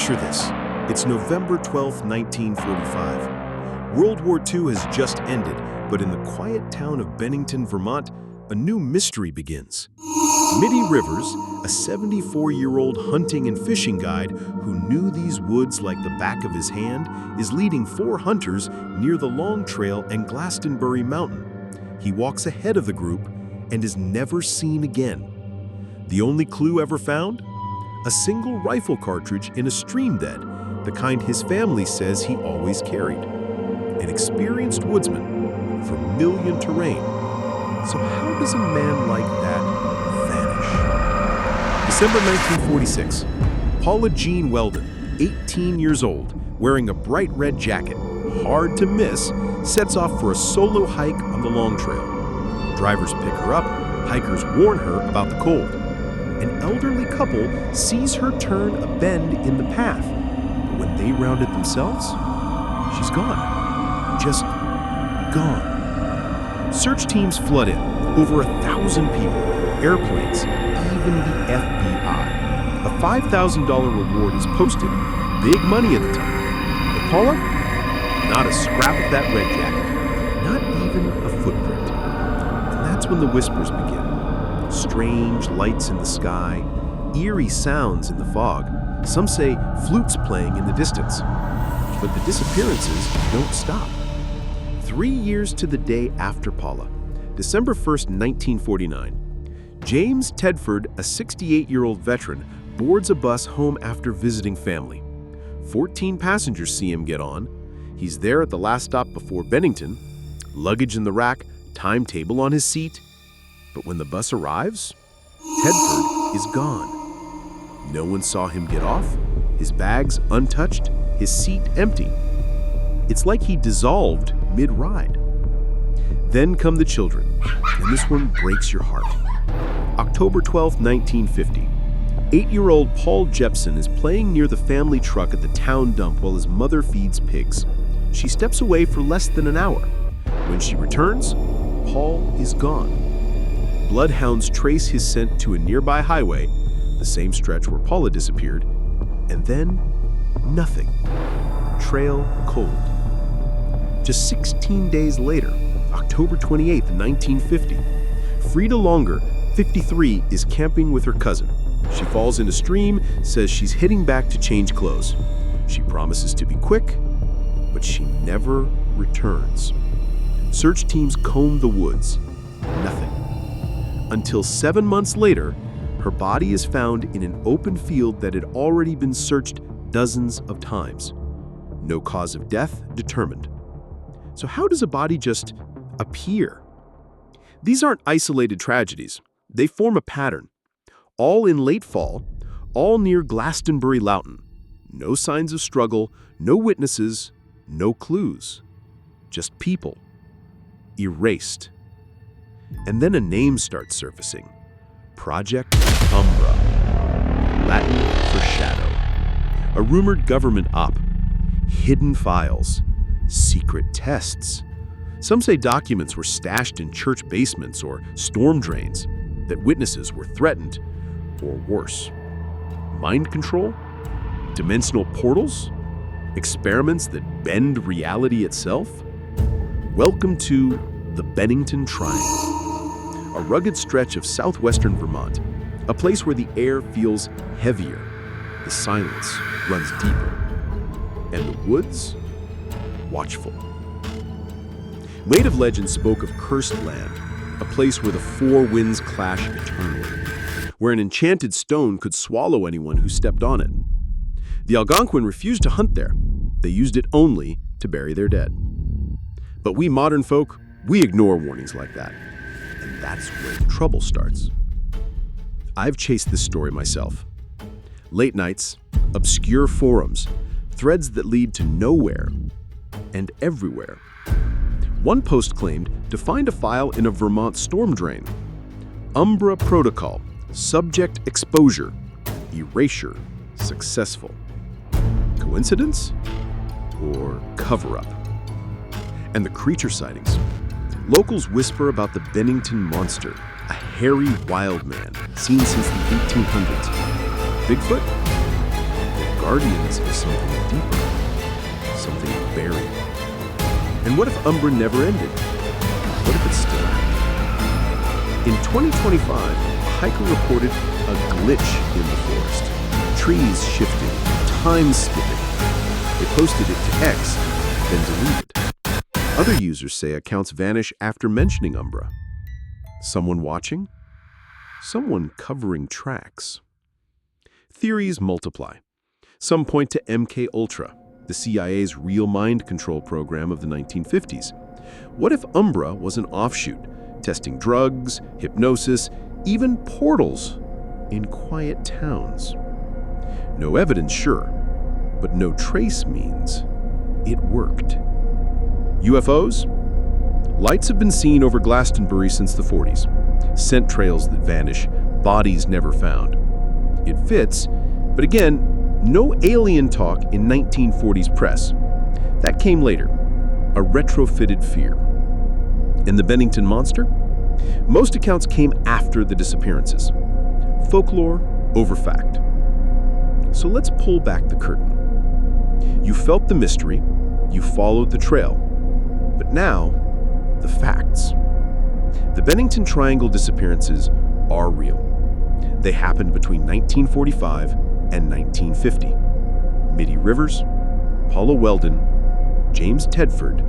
Picture this. It's November 12, 1945. World War II has just ended, but in the quiet town of Bennington, Vermont, a new mystery begins. Mitty Rivers, a 74-year-old hunting and fishing guide who knew these woods like the back of his hand, is leading 4 hunters near the Long Trail and Glastonbury Mountain. He walks ahead of the group and is never seen again. The only clue ever found? A single rifle cartridge in a stream bed, the kind his family says he always carried. An experienced woodsman, familiar terrain. So how does a man like that vanish? December 1946. Paula Jean Weldon, 18 years old, wearing a bright red jacket, hard to miss, sets off for a solo hike on the Long Trail. Drivers pick her up, hikers warn her about the cold. An elderly couple sees her turn a bend in the path, but when they round it themselves, she's gone. Just gone. Search teams flood in, over 1,000 people, airplanes, even the FBI. A $5,000 reward is posted, big money at the time. But Paula? Not a scrap of that red jacket, not even a footprint. And that's when the whispers begin. Strange lights in the sky, eerie sounds in the fog. Some say flutes playing in the distance. But the disappearances don't stop. 3 years to the day after Paula, December 1st, 1949, James Tedford, a 68-year-old veteran, boards a bus home after visiting family. 14 passengers see him get on. He's there at the last stop before Bennington, luggage in the rack, timetable on his seat. But when the bus arrives, Tedford is gone. No one saw him get off, his bags untouched, his seat empty. It's like he dissolved mid-ride. Then come the children, and this one breaks your heart. October 12, 1950. 8-year-old Paul Jepson is playing near the family truck at the town dump while his mother feeds pigs. She steps away for less than an hour. When she returns, Paul is gone. Bloodhounds trace his scent to a nearby highway, the same stretch where Paula disappeared, and then nothing. Trail cold. Just 16 days later, October 28, 1950, Frida Longer, 53, is camping with her cousin. She falls in a stream, says she's heading back to change clothes. She promises to be quick, but she never returns. Search teams comb the woods. Nothing. Until 7 months later, her body is found in an open field that had already been searched dozens of times. No cause of death determined. So how does a body just appear? These aren't isolated tragedies. They form a pattern. All in late fall, all near Glastonbury Loughton. No signs of struggle, no witnesses, no clues. Just people. Erased. And then a name starts surfacing. Project Umbra. Latin for shadow. A rumored government op. Hidden files. Secret tests. Some say documents were stashed in church basements or storm drains, that witnesses were threatened, or worse. Mind control? Dimensional portals? Experiments that bend reality itself? Welcome to the Bennington Triangle. A rugged stretch of southwestern Vermont, a place where the air feels heavier, the silence runs deeper, and the woods, watchful. Native legend spoke of cursed land, a place where the 4 winds clash eternally, where an enchanted stone could swallow anyone who stepped on it. The Algonquin refused to hunt there. They used it only to bury their dead. But we modern folk, we ignore warnings like that. And that's where the trouble starts. I've chased this story myself. Late nights, obscure forums, threads that lead to nowhere and everywhere. One post claimed to find a file in a Vermont storm drain. Umbra protocol, subject exposure, erasure, successful. Coincidence? Or cover-up? And the creature sightings. Locals whisper about the Bennington monster, a hairy wild man seen since the 1800s. Bigfoot? guardians of something deeper, something buried. And what if Umbra never ended? What if it's still active? In 2025, a hiker reported a glitch in the forest. Trees shifting, time skipping. They posted it to X, then deleted. Other users say accounts vanish after mentioning Umbra. Someone watching? Someone covering tracks. Theories multiply. Some point to MK Ultra, the CIA's real mind control program of the 1950s. What if Umbra was an offshoot, testing drugs, hypnosis, even portals in quiet towns? No evidence, sure, but no trace means it worked. UFOs? Lights have been seen over Glastonbury since the 40s. Scent trails that vanish, bodies never found. It fits, but again, no alien talk in 1940s press. That came later, a retrofitted fear. And the Bennington monster? Most accounts came after the disappearances. Folklore over fact. So let's pull back the curtain. You felt the mystery, you followed the trail, but now, the facts. The Bennington Triangle disappearances are real. They happened between 1945 and 1950. Mitty Rivers, Paula Weldon, James Tedford,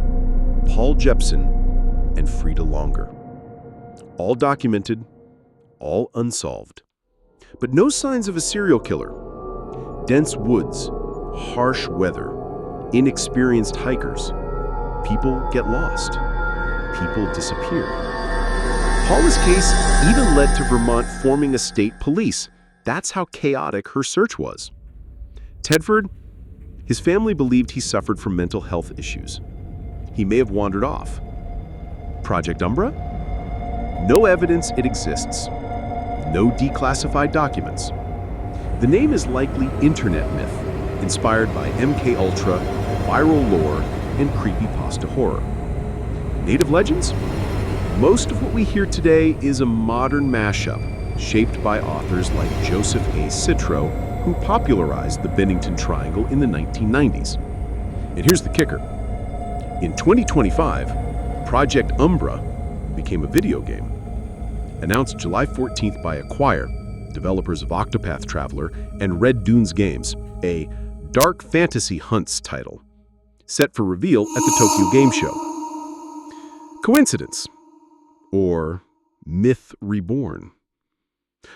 Paul Jepson, and Frida Longer. All documented, all unsolved. But no signs of a serial killer. Dense woods, harsh weather, inexperienced hikers. People get lost. People disappear. Paula's case even led to Vermont forming a state police. That's how chaotic her search was. Tedford, his family believed he suffered from mental health issues. He may have wandered off. Project Umbra? No evidence it exists. No declassified documents. The name is likely internet myth, inspired by MK Ultra, viral lore, and creepypasta horror. Native legends? Most of what we hear today is a modern mashup, shaped by authors like Joseph A. Citro, who popularized the Bennington Triangle in the 1990s. And here's the kicker. In 2025, Project Umbra became a video game. Announced July 14th by Acquire, developers of Octopath Traveler and Red Dunes Games, a dark fantasy hunts title, set for reveal at the Tokyo Game Show. Coincidence? Or myth reborn?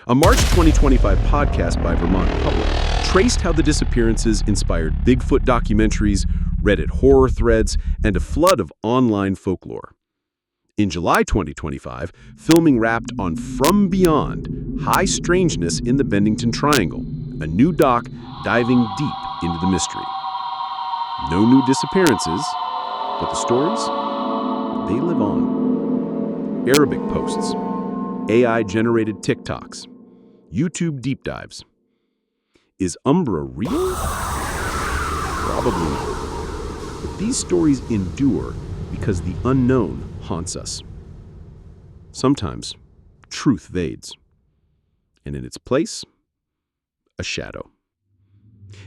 A March 2025 podcast by Vermont Public traced how the disappearances inspired Bigfoot documentaries, Reddit horror threads, and a flood of online folklore. In July 2025, filming wrapped on From Beyond, High Strangeness in the Bennington Triangle, a new doc diving deep into the mystery. No new disappearances, but the stories, they live on. Arabic posts, AI-generated TikToks, YouTube deep dives. Is Umbra real? Probably not. But these stories endure because the unknown haunts us. Sometimes, truth fades, and in its place, a shadow.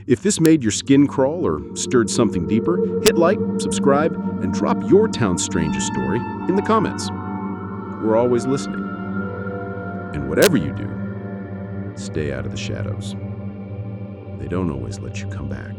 If this made your skin crawl or stirred something deeper, hit like, subscribe, and drop your town's strangest story in the comments. We're always listening. And whatever you do, stay out of the shadows. They don't always let you come back.